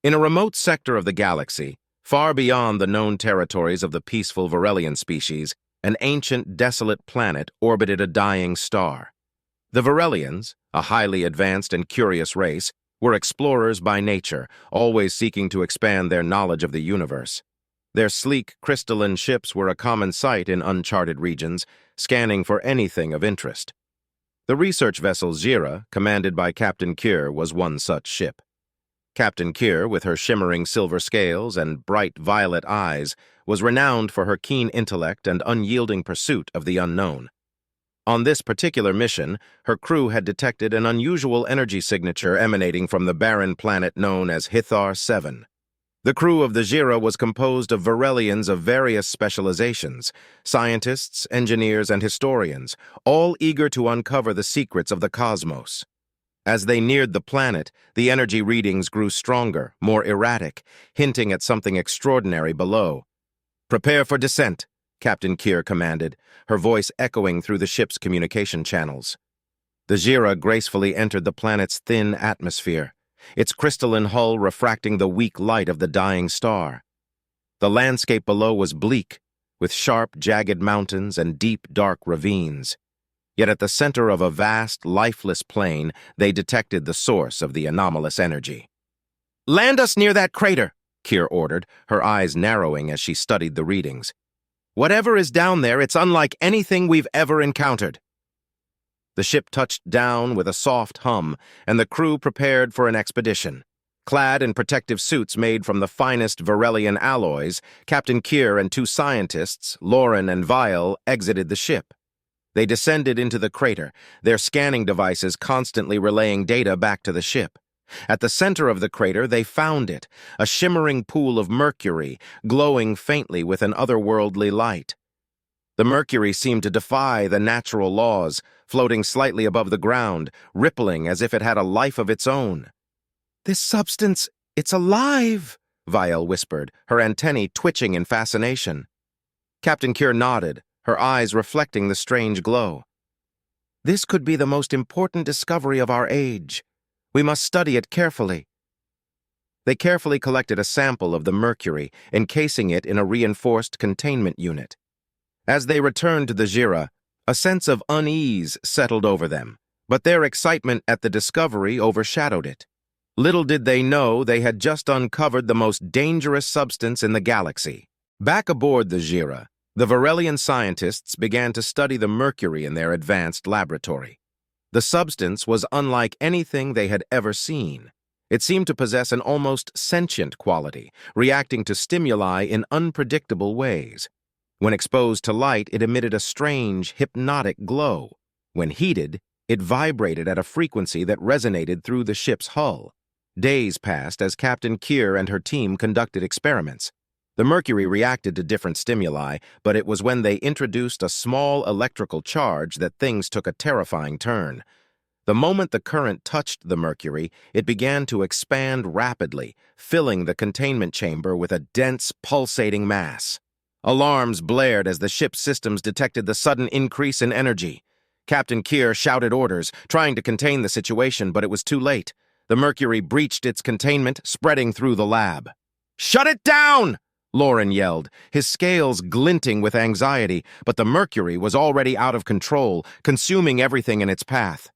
In a remote sector of the galaxy, far beyond the known territories of the peaceful Varelian species, an ancient, desolate planet orbited a dying star. The Varelians, a highly advanced and curious race, were explorers by nature, always seeking to expand their knowledge of the universe. Their sleek, crystalline ships were a common sight in uncharted regions, scanning for anything of interest. The research vessel Zira, commanded by Captain Kier, was one such ship. Captain Kier, with her shimmering silver scales and bright violet eyes, was renowned for her keen intellect and unyielding pursuit of the unknown. On this particular mission, her crew had detected an unusual energy signature emanating from the barren planet known as Hithar 7. The crew of the Zira was composed of Varelians of various specializations, scientists, engineers, and historians, all eager to uncover the secrets of the cosmos. As they neared the planet, the energy readings grew stronger, more erratic, hinting at something extraordinary below. "Prepare for descent," Captain Kier commanded, her voice echoing through the ship's communication channels. The Zira gracefully entered the planet's thin atmosphere, its crystalline hull refracting the weak light of the dying star. The landscape below was bleak, with sharp, jagged mountains and deep, dark ravines. Yet at the center of a vast, lifeless plain, they detected the source of the anomalous energy. "Land us near that crater," Kier ordered, her eyes narrowing as she studied the readings. "Whatever is down there, it's unlike anything we've ever encountered." The ship touched down with a soft hum, and the crew prepared for an expedition. Clad in protective suits made from the finest Varelian alloys, Captain Kier and two scientists, Lauren and Vial, exited the ship. They descended into the crater, their scanning devices constantly relaying data back to the ship. At the center of the crater, they found it, a shimmering pool of Mercury, glowing faintly with an otherworldly light. The Mercury seemed to defy the natural laws, floating slightly above the ground, rippling as if it had a life of its own. "This substance, it's alive," Vial whispered, her antennae twitching in fascination. Captain Kier nodded, her eyes reflecting the strange glow. "This could be the most important discovery of our age. We must study it carefully." They carefully collected a sample of the Mercury, encasing it in a reinforced containment unit. As they returned to the Zira, a sense of unease settled over them, but their excitement at the discovery overshadowed it. Little did they know they had just uncovered the most dangerous substance in the galaxy. Back aboard the Zira, the Varelian scientists began to study the Mercury in their advanced laboratory. The substance was unlike anything they had ever seen. It seemed to possess an almost sentient quality, reacting to stimuli in unpredictable ways. When exposed to light, it emitted a strange, hypnotic glow. When heated, it vibrated at a frequency that resonated through the ship's hull. Days passed as Captain Kier and her team conducted experiments. The Mercury reacted to different stimuli, but it was when they introduced a small electrical charge that things took a terrifying turn. The moment the current touched the Mercury, it began to expand rapidly, filling the containment chamber with a dense, pulsating mass. Alarms blared as the ship's systems detected the sudden increase in energy. Captain Kier shouted orders, trying to contain the situation, but it was too late. The Mercury breached its containment, spreading through the lab. "Shut it down!" Lauren yelled, his scales glinting with anxiety, but the Mercury was already out of control, consuming everything in its path.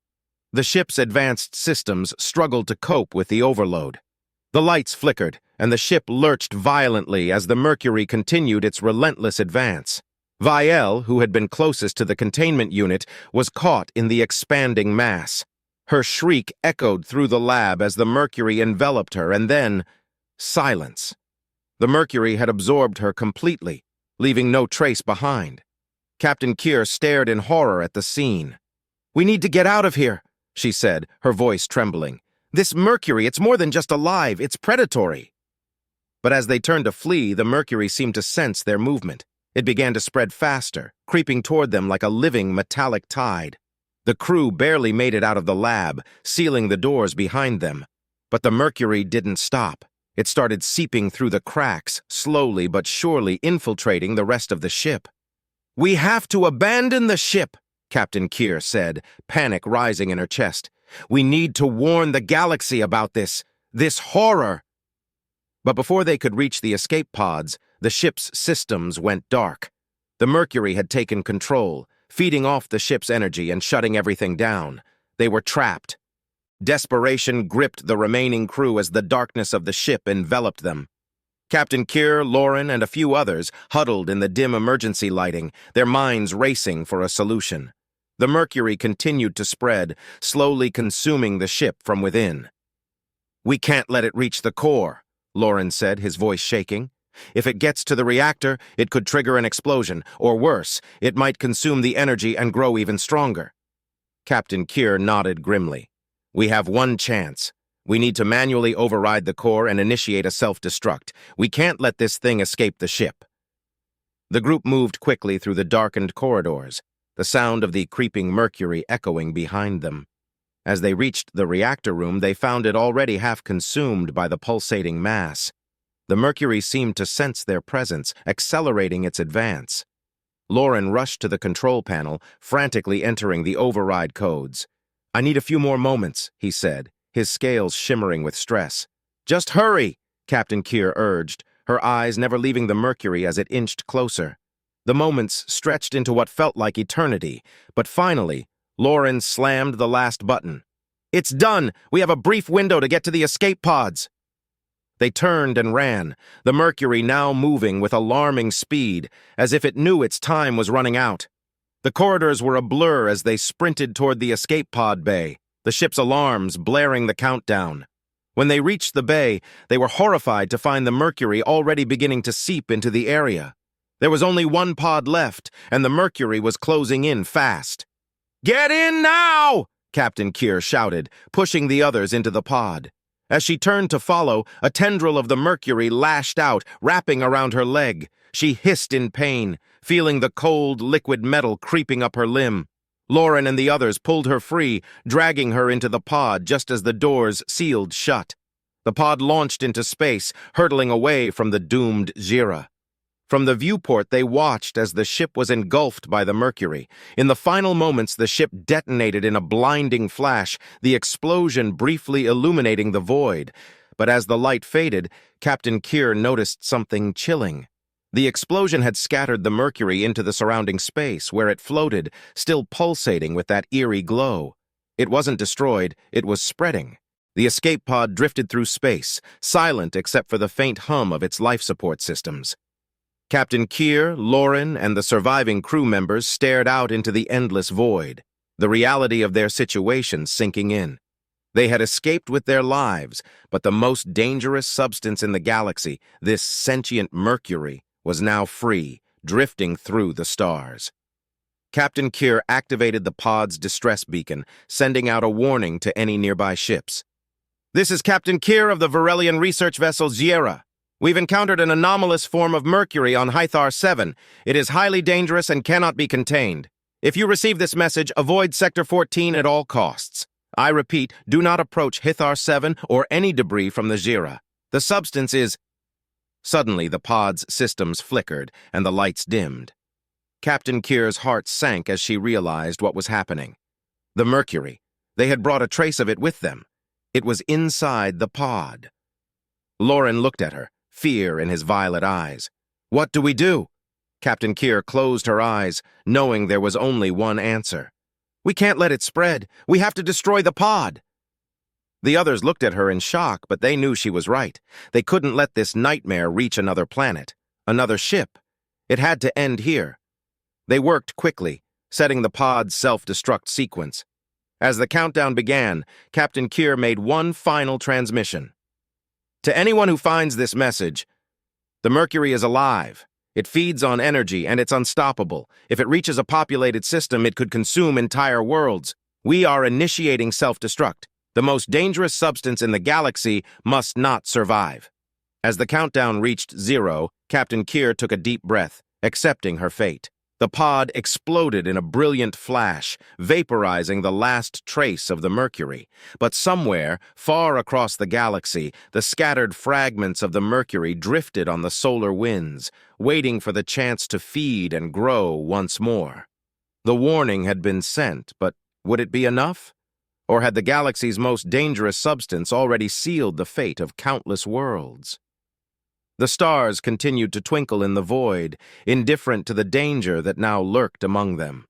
The ship's advanced systems struggled to cope with the overload. The lights flickered, and the ship lurched violently as the Mercury continued its relentless advance. Vial, who had been closest to the containment unit, was caught in the expanding mass. Her shriek echoed through the lab as the Mercury enveloped her, and then silence. The Mercury had absorbed her completely, leaving no trace behind. Captain Kier stared in horror at the scene. "We need to get out of here," she said, her voice trembling. "This Mercury, it's more than just alive, it's predatory." But as they turned to flee, the Mercury seemed to sense their movement. It began to spread faster, creeping toward them like a living metallic tide. The crew barely made it out of the lab, sealing the doors behind them. But the Mercury didn't stop. It started seeping through the cracks, slowly but surely infiltrating the rest of the ship. "We have to abandon the ship," Captain Kier said, panic rising in her chest. "We need to warn the galaxy about this horror." But before they could reach the escape pods, the ship's systems went dark. The Mercury had taken control, feeding off the ship's energy and shutting everything down. They were trapped. Desperation gripped the remaining crew as the darkness of the ship enveloped them. Captain Keir, Lauren, and a few others huddled in the dim emergency lighting, their minds racing for a solution. The Mercury continued to spread, slowly consuming the ship from within. "We can't let it reach the core," Lauren said, his voice shaking. "If it gets to the reactor, it could trigger an explosion, or worse, it might consume the energy and grow even stronger." Captain Keir nodded grimly. "We have one chance. We need to manually override the core and initiate a self-destruct. We can't let this thing escape the ship." The group moved quickly through the darkened corridors, the sound of the creeping Mercury echoing behind them. As they reached the reactor room, they found it already half consumed by the pulsating mass. The Mercury seemed to sense their presence, accelerating its advance. Lauren rushed to the control panel, frantically entering the override codes. "I need a few more moments," he said, his scales shimmering with stress. "Just hurry," Captain Keir urged, her eyes never leaving the Mercury as it inched closer. The moments stretched into what felt like eternity, but finally, Lauren slammed the last button. "It's done! We have a brief window to get to the escape pods!" They turned and ran, the Mercury now moving with alarming speed, as if it knew its time was running out. The corridors were a blur as they sprinted toward the escape pod bay, the ship's alarms blaring the countdown. When they reached the bay, they were horrified to find the Mercury already beginning to seep into the area. There was only one pod left, and the Mercury was closing in fast. "Get in now!" Captain Keir shouted, pushing the others into the pod. As she turned to follow, a tendril of the Mercury lashed out, wrapping around her leg. She hissed in pain, feeling the cold, liquid metal creeping up her limb. Lauren and the others pulled her free, dragging her into the pod just as the doors sealed shut. The pod launched into space, hurtling away from the doomed Jira. From the viewport, they watched as the ship was engulfed by the Mercury. In the final moments, the ship detonated in a blinding flash, the explosion briefly illuminating the void. But as the light faded, Captain Keir noticed something chilling. The explosion had scattered the Mercury into the surrounding space, where it floated, still pulsating with that eerie glow. It wasn't destroyed, it was spreading. The escape pod drifted through space, silent except for the faint hum of its life support systems. Captain Keir, Lauren, and the surviving crew members stared out into the endless void, the reality of their situation sinking in. They had escaped with their lives, but the most dangerous substance in the galaxy, this sentient Mercury, was now free, drifting through the stars. Captain Keir activated the pod's distress beacon, sending out a warning to any nearby ships. "This is Captain Keir of the Varelian research vessel Jira. We've encountered an anomalous form of Mercury on Hythar 7. It is highly dangerous and cannot be contained. If you receive this message, avoid Sector 14 at all costs. I repeat, do not approach Hythar 7 or any debris from the Jira. The substance is—" Suddenly, the pod's systems flickered and the lights dimmed. Captain Keir's heart sank as she realized what was happening. The Mercury. They had brought a trace of it with them. It was inside the pod. Lauren looked at her, fear in his violet eyes. "What do we do?" Captain Keir closed her eyes, knowing there was only one answer. "We can't let it spread. We have to destroy the pod." The others looked at her in shock, but they knew she was right. They couldn't let this nightmare reach another planet, another ship. It had to end here. They worked quickly, setting the pod's self-destruct sequence. As the countdown began, Captain Keir made one final transmission. "To anyone who finds this message, the Mercury is alive. It feeds on energy, and it's unstoppable. If it reaches a populated system, it could consume entire worlds. We are initiating self-destruct. The most dangerous substance in the galaxy must not survive." As the countdown reached 0, Captain Keir took a deep breath, accepting her fate. The pod exploded in a brilliant flash, vaporizing the last trace of the Mercury. But somewhere, far across the galaxy, the scattered fragments of the Mercury drifted on the solar winds, waiting for the chance to feed and grow once more. The warning had been sent, but would it be enough? Or had the galaxy's most dangerous substance already sealed the fate of countless worlds? The stars continued to twinkle in the void, indifferent to the danger that now lurked among them.